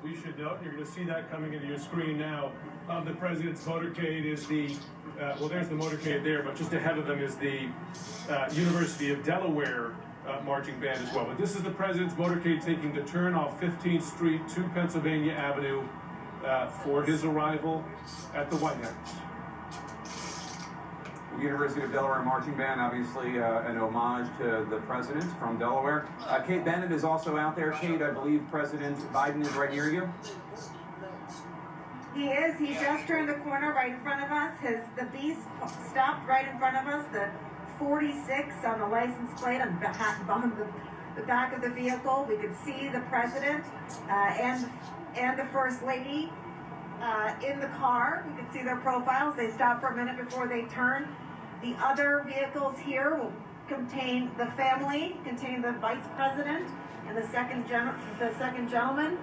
we should note, and you're going to see that coming into your screen now, of the president's motorcade is the, well, there's the motorcade there, but just ahead of them is the University of Delaware marching band as well. But this is the president's motorcade taking the turn off 15th Street to Pennsylvania Avenue for his arrival at the White House. The University of Delaware Marching Band, obviously an homage to the president from Delaware. Kate Bennett is also out there. Kate, I believe President Biden is right near you. He is. He just turned the corner right in front of us. The Beast stopped right in front of us. The 46 on the license plate on behind the back of the vehicle. We could see the president and the first lady in the car. You can see their profiles. They stopped for a minute before they turned. The other vehicles here will contain the family, contain the vice president and the second gentleman.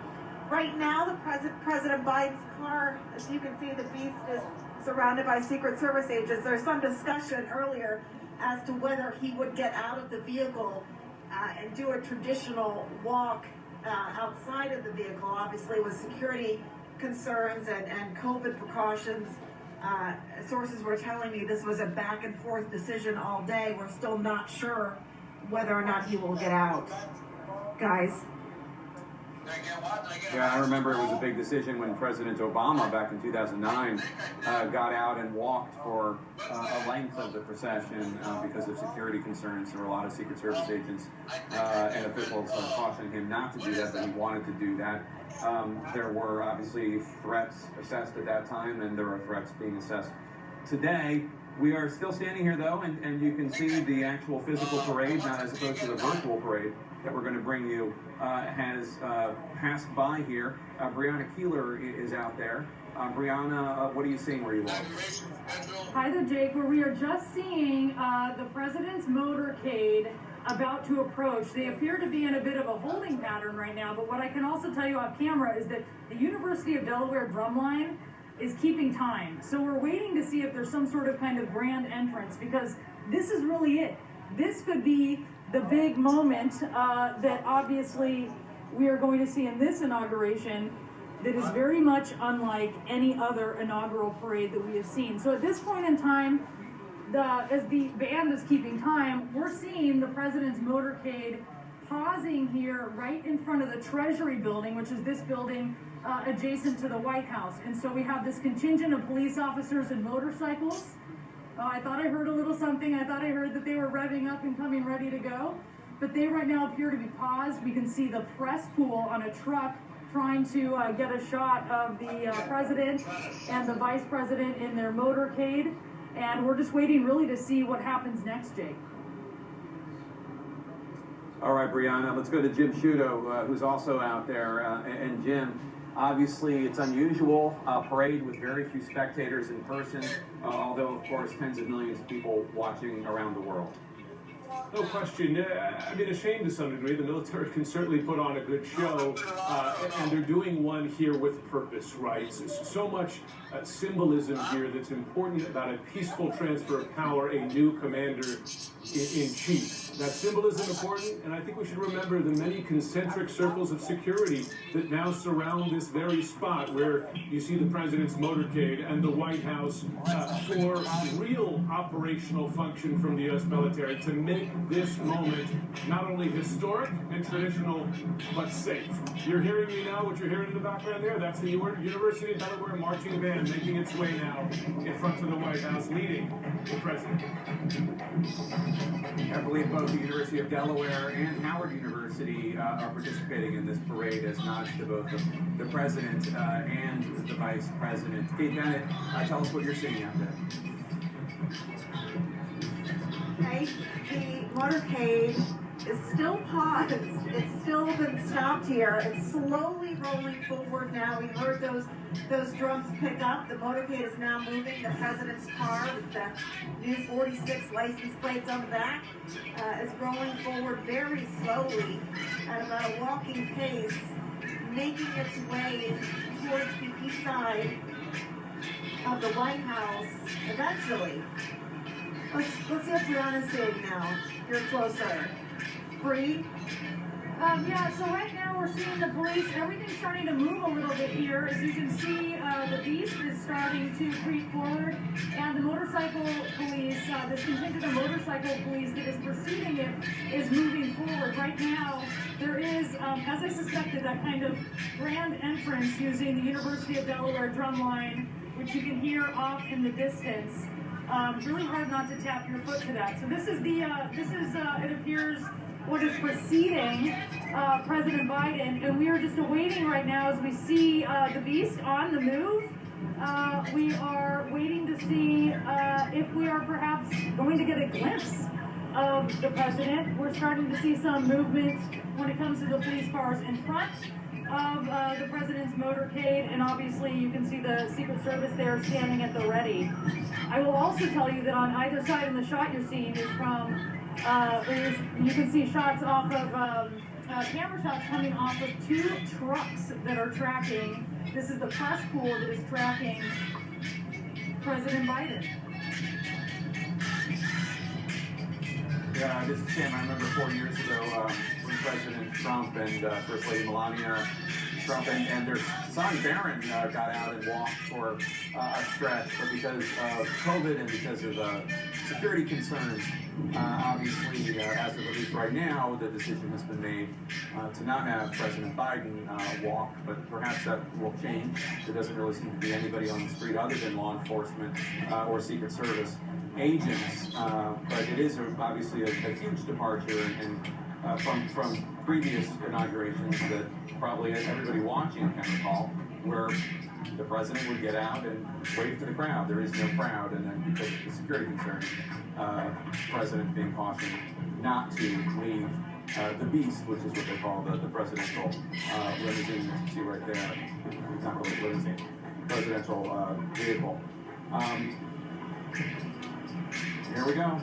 Right now, the President Biden's car, as you can see, the Beast is surrounded by Secret Service agents. There's some discussion earlier as to whether he would get out of the vehicle and do a traditional walk outside of the vehicle, obviously with security concerns and COVID precautions. Sources were telling me this was a back and forth decision all day. We're still not sure whether or not he will get out. Guys. Yeah, I remember it was a big decision when President Obama back in 2009 got out and walked for a length of the procession because of security concerns. There were a lot of Secret Service agents and officials cautioning him not to do that, but he wanted to do that. There were obviously threats assessed at that time, and there are threats being assessed today. We are still standing here, though, and you can see the actual physical parade, not as opposed to the virtual parade that we're going to bring you, has passed by here. Brianna Keeler is out there. Brianna, what are you seeing where you are? Hi there, Jake. Where we are just seeing the president's motorcade about to approach. They appear to be in a bit of a holding pattern right now, but what I can also tell you off camera is that the University of Delaware drumline is keeping time. So we're waiting to see if there's some sort of kind of grand entrance, because this is really it. This could be the big moment that obviously we are going to see in this inauguration that is very much unlike any other inaugural parade that we have seen. So at this point in time, as the band is keeping time, we're seeing the president's motorcade pausing here right in front of the Treasury building, which is this building adjacent to the White House. And so we have this contingent of police officers and motorcycles. I thought I heard a little something. I thought I heard that they were revving up and coming ready to go. But they right now appear to be paused. We can see the press pool on a truck trying to get a shot of the president and the vice president in their motorcade. And we're just waiting really to see what happens next, Jake. All right, Brianna, let's go to Jim Sciutto, who's also out there. And Jim, obviously it's unusual, parade with very few spectators in person, although of course tens of millions of people watching around the world. No question. I mean, ashamed to some degree. The military can certainly put on a good show, and they're doing one here with purpose, right? So much symbolism here that's important about a peaceful transfer of power, a new commander-in-chief. That symbolism important, and I think we should remember the many concentric circles of security that now surround this very spot where you see the president's motorcade and the White House for real operational function from the U.S. military to make this moment not only historic and traditional, but safe. You're hearing me now, what you're hearing in the background there, that's the University of Delaware Marching Band making its way now in front of the White House, leading the president. I believe both the University of Delaware and Howard University are participating in this parade as nods to both the president and the vice president. Kate Bennett, tell us what you're seeing out there. Okay, the motorcade is still paused. It's still been stopped here. It's slowly rolling forward now. We heard those drums pick up. The motorcade is now moving. The president's car with the new 46 license plates on the back is rolling forward very slowly at about a walking pace, making its way towards the east side of the White House eventually. Let's see what Brianna's seeing now. You're closer. Bree? Yeah, so right now we're seeing the police, everything's starting to move a little bit here. As you can see, the Beast is starting to creep forward, and the motorcycle police, this contingent of motorcycle police that is preceding it, is moving forward. Right now, there is, as I suspected, that kind of grand entrance using the University of Delaware drum line, which you can hear off in the distance. Really hard not to tap your foot to that. So this is it appears, what is preceding President Biden, and we are just awaiting right now as we see the Beast on the move. We are waiting to see if we are perhaps going to get a glimpse of the president. We're starting to see some movement when it comes to the police cars in front of the president's motorcade, and obviously you can see the Secret Service there standing at the ready. I will also tell you that on either side in the shot you're seeing is from, you can see shots off of, camera shots coming off of two trucks that are tracking. This is the press pool that is tracking President Biden. Yeah, this is Sam. I remember 4 years ago when President Trump and First Lady Melania Trump and their son Barron got out and walked for a stretch, but because of COVID and because of security concerns, obviously, as of at least right now, the decision has been made to not have President Biden walk, but perhaps that will change. There doesn't really seem to be anybody on the street other than law enforcement or Secret Service agents, but it is obviously a huge departure and from previous inaugurations that probably everybody watching can recall, where the president would get out and wave to the crowd. There is no crowd, and then because of the security concerns, the president being cautioned not to leave the Beast, which is what they call the presidential limousine that you see right there. It's not really a limousine, presidential vehicle. Here we go.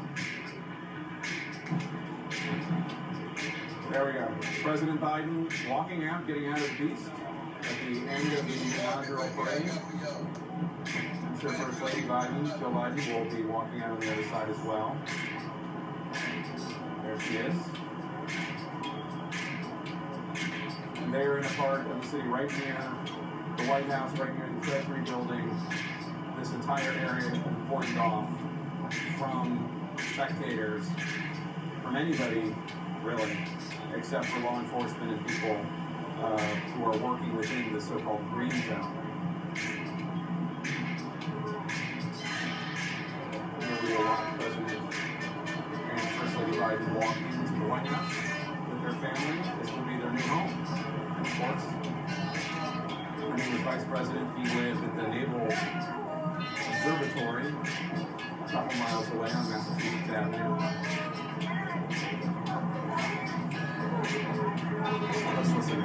There we go. President Biden walking out, getting out of the Beast at the end of the inaugural parade. I'm sure First Lady Biden, Joe Biden, will be walking out on the other side as well. There she is. And they're in a part of the city right near the White House, right near the Treasury building. This entire area has been cordoned off from spectators, from anybody, really, except for law enforcement and people who are working within the so-called green zone. Here we will watch President and First Lady Biden walk into the White House with their family. This will be their new home, and of course. When he was Vice President, he lived at the Naval Observatory a couple miles away on Massachusetts Avenue. Let's listen.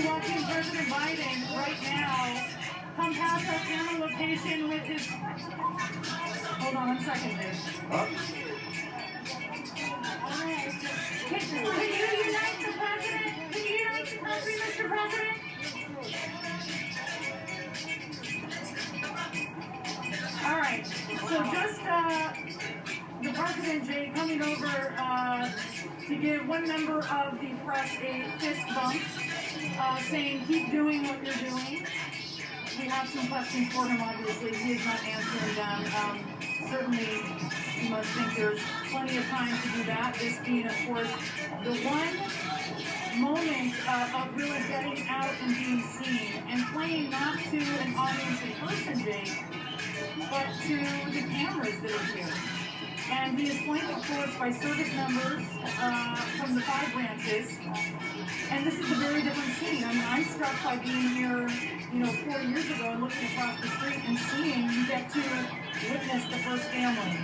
Watching President Biden right now come past our camera location with his. Hold on 1 second, dude. Can you unite the president? Can you unite the country, Mr. President? All right. So just the president, Jay, coming over to give one member of the press a fist bump. Saying, keep doing what you're doing. We have some questions for him, obviously. He is not answering them. Certainly You must think there's plenty of time to do that. This being, of course, the one moment of really getting out and being seen and playing not to an audience in person, Jake, but to the cameras that are here. And he is flanked, of course, by service members from the 5 branches. And this is a very different scene. I mean, I'm struck by being here, 4 years ago and looking across the street and seeing you get to witness the first family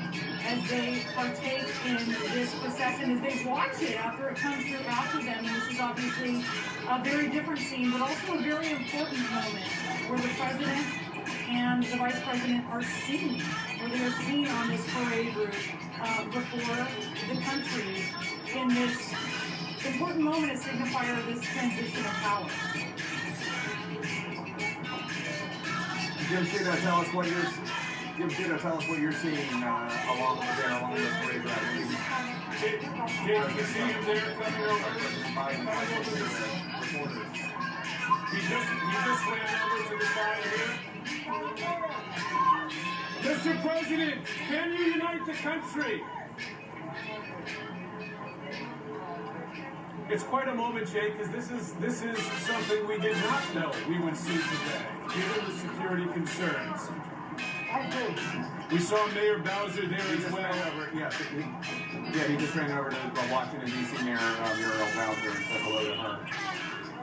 as they partake in this procession, as they watch it after it comes through after them. And this is obviously a very different scene, but also a very important moment where the president and the vice president are seen, where they are seen on this parade route before the country in this important moment, a signifier of this transition of power. Jim Shudo, tell us what you're seeing along the parade route. Jake, you can see him there coming over. He just ran over to the side here. Mr. President, can you unite the country? It's quite a moment, Jake, because this is something we did not know we would see today, given the security concerns. We saw Mayor Bowser there as well. He just ran over to the Washington, D.C. Mayor Muriel Bowser and said hello to her.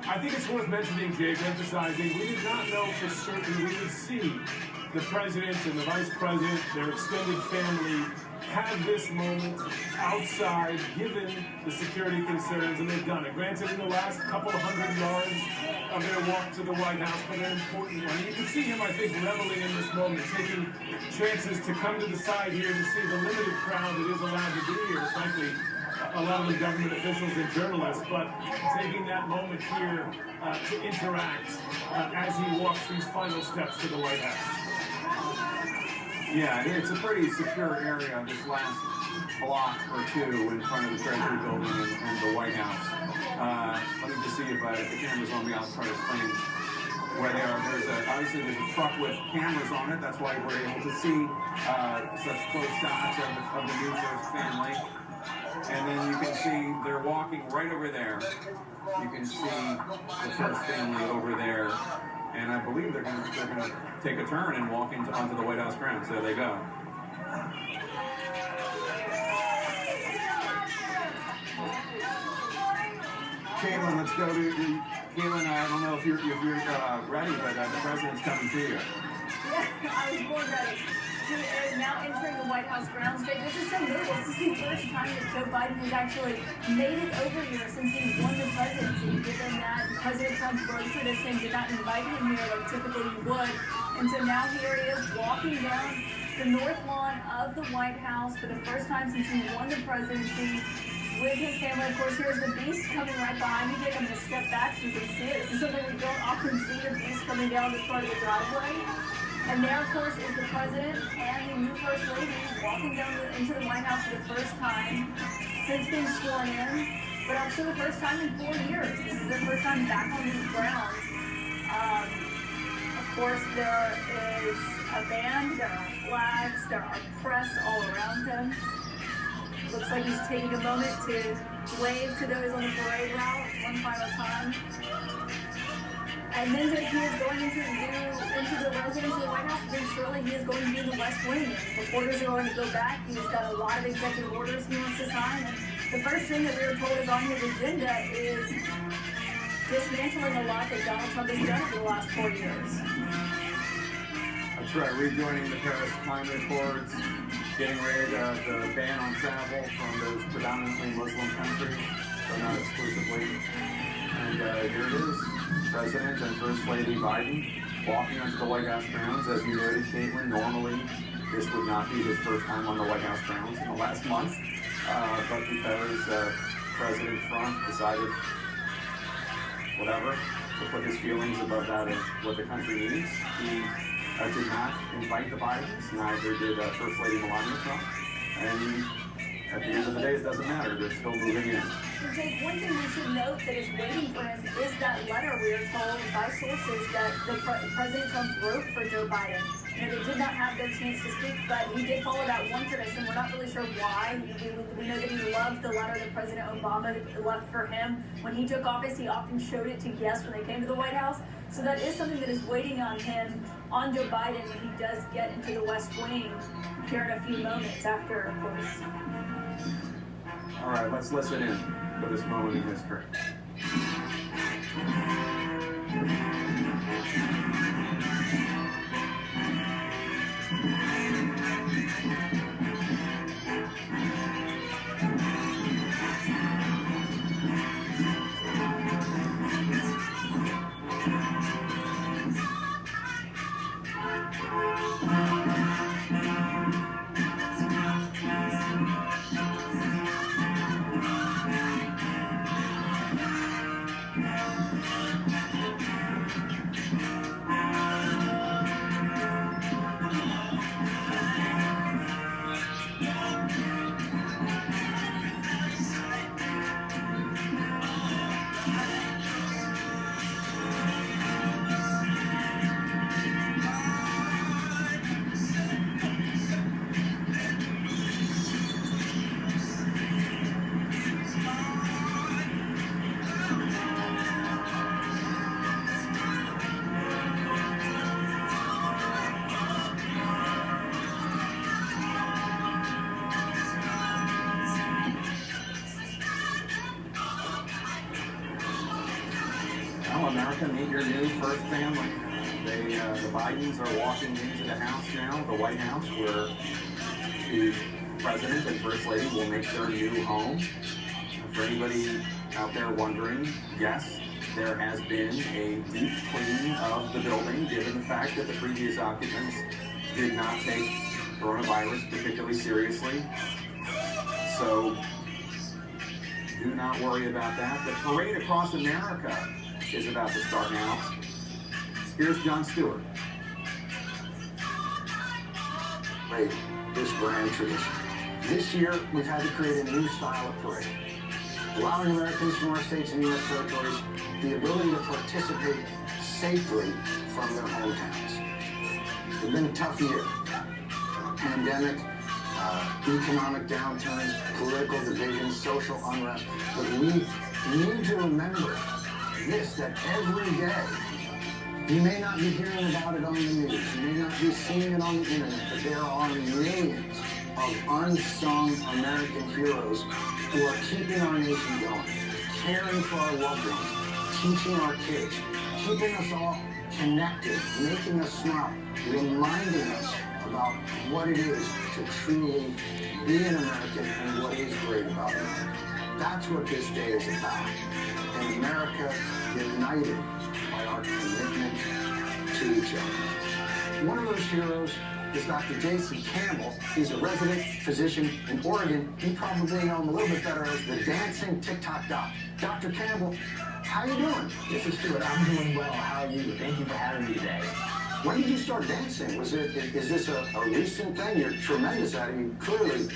I think it's worth mentioning, Jake, emphasizing we did not know for certain we would see the president and the vice president, their extended family, have this moment outside, given the security concerns, and they've done it. Granted, in the last couple of 100 yards of their walk to the White House, but an important one. You can see him, I think, reveling in this moment, taking chances to come to the side here to see the limited crowd that is allowed to be here, frankly, a lot of the government officials and journalists, but taking that moment here to interact as he walks these final steps to the White House. Yeah, it's a pretty secure area, this last block or two in front of the Treasury Building and the White House. Let me just see if the camera's on me. I'll try to explain where they are. Obviously there's a truck with cameras on it. That's why we're able to see such close shots of the new first family. And then you can see they're walking right over there. You can see the first family over there. And I believe they're going to take a turn and walk onto the White House grounds. There they go. Caitlin, let's go to Caitlin. I don't know if you're ready, but the president's coming to you. Yeah, I was born ready. He is now entering the White House grounds. Jake, this is so notable. This is the first time that Joe Biden has actually made it over here since he won the presidency, given that President Trump broke tradition, did not invite him here like typically he would. And so now here he is walking down the north lawn of the White House for the first time since he won the presidency with his family. Of course, here's the beast coming right behind me. Jake, I'm going to step back so you can see it. This is something we don't often see, a beast coming down this part of the driveway. And there, of course, is the president and the new first lady walking down into the White House for the first time since being sworn in, but also the first time in 4 years. This is their first time back on these grounds. Of course, there is a band, there are flags, there are press all around him. Looks like he's taking a moment to wave to those on the parade route one final time. And then he is going into the residence of the White House. Then surely he is going to be in the West Wing. Reporters are going to go back. He's got a lot of executive orders he wants to sign. And the first thing that we were told is on his agenda is dismantling a lot that Donald Trump has done over the last 4 years. That's right, rejoining the Paris Climate Accords, getting rid of the ban on travel from those predominantly Muslim countries, but not exclusively. And here it is, President and First Lady Biden walking onto the White House grounds. As you noted, Caitlin, normally this would not be his first time on the White House grounds in the last month, but because President Trump decided, whatever, to put his feelings above that of what the country needs, he did not invite the Bidens, neither did First Lady Melania Trump, and at the end of the day, it doesn't matter. They're still moving in. Dr. Jake, one thing we should note that is waiting for him is that letter we are told by sources that President Trump wrote for Joe Biden. You know, they did not have their chance to speak, but he did follow that one tradition. We're not really sure why. We know that he loved the letter that President Obama left for him. When he took office, he often showed it to guests when they came to the White House. So that is something that is waiting on him, on Joe Biden, when he does get into the West Wing here in a few moments after, of course. All right, let's listen in for this moment in history. Well, America, meet your new first family. The Bidens are walking into the house now, the White House, where the President and First Lady will make their new home. For anybody out there wondering, yes, there has been a deep cleaning of the building, given the fact that the previous occupants did not take coronavirus particularly seriously. So do not worry about that. The parade across America is about to start now. Here's Jon Stewart. Parade, this grand tradition. This year, we've had to create a new style of parade, allowing Americans from our states and U.S. territories the ability to participate safely from their hometowns. It's been a tough year. Pandemic, economic downturns, political divisions, social unrest. But we need to remember this, that every day, you may not be hearing about it on the news, you may not be seeing it on the internet, but there are millions of unsung American heroes who are keeping our nation going, caring for our loved ones, teaching our kids, keeping us all connected, making us smile, reminding us about what it is to truly be an American and what is great about America. That's what this day is about. An America united by our commitment to each other. One of those heroes is Dr. Jason Campbell. He's a resident physician in Oregon. You probably know him a little bit better as the dancing TikTok doc. Dr. Campbell, how you doing? This is Stuart. I'm doing well. How are you? Thank you for having me today. When did you start dancing? Is this a recent thing? You're tremendous at it. You clearly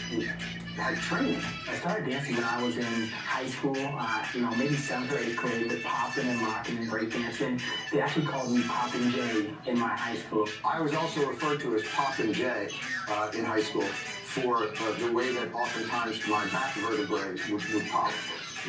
had training. I started dancing when I was in high school, maybe 7th or 8th grade, with popping and locking and breakdancing. They actually called me Poppin' Jay in my high school. I was also referred to as Poppin' Jay in high school for the way that oftentimes my back vertebrae would pop.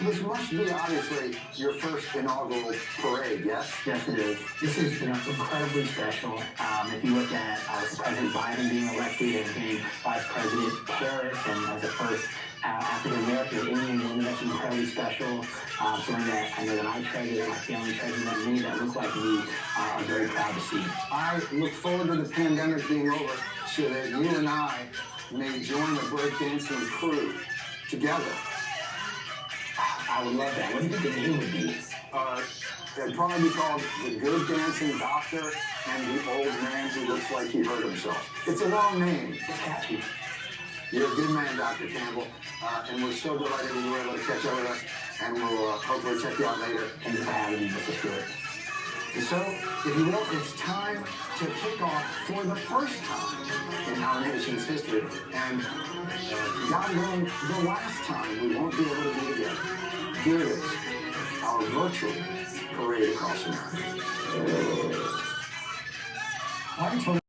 This must be obviously your first inaugural parade, yes? Yes, it is. This is incredibly special. If you look at President Biden being elected and being Vice President Harris and as the first African-American or Indian woman, that's incredibly special. Something that I know that I treasure, my family treasures, that many that look like me are very proud to see. I look forward to the pandemic being over so that you and I may join the breakdancing crew together. I would love that. What do you think the name would be? It'd probably be called The Good Dancing Doctor and the Old Man Who Looks Like He Hurt Himself. It's a long name. It's catchy. You're a good man, Dr. Campbell, and we're so delighted you were able to catch up with us, and we'll hopefully check you out later. Thank you for having me, Mr. Stewart. And so, if you will, it's time to kick off for the first time in our nation's history, and God willing, the last time we won't be able to be together. Here it is, our virtual parade across America.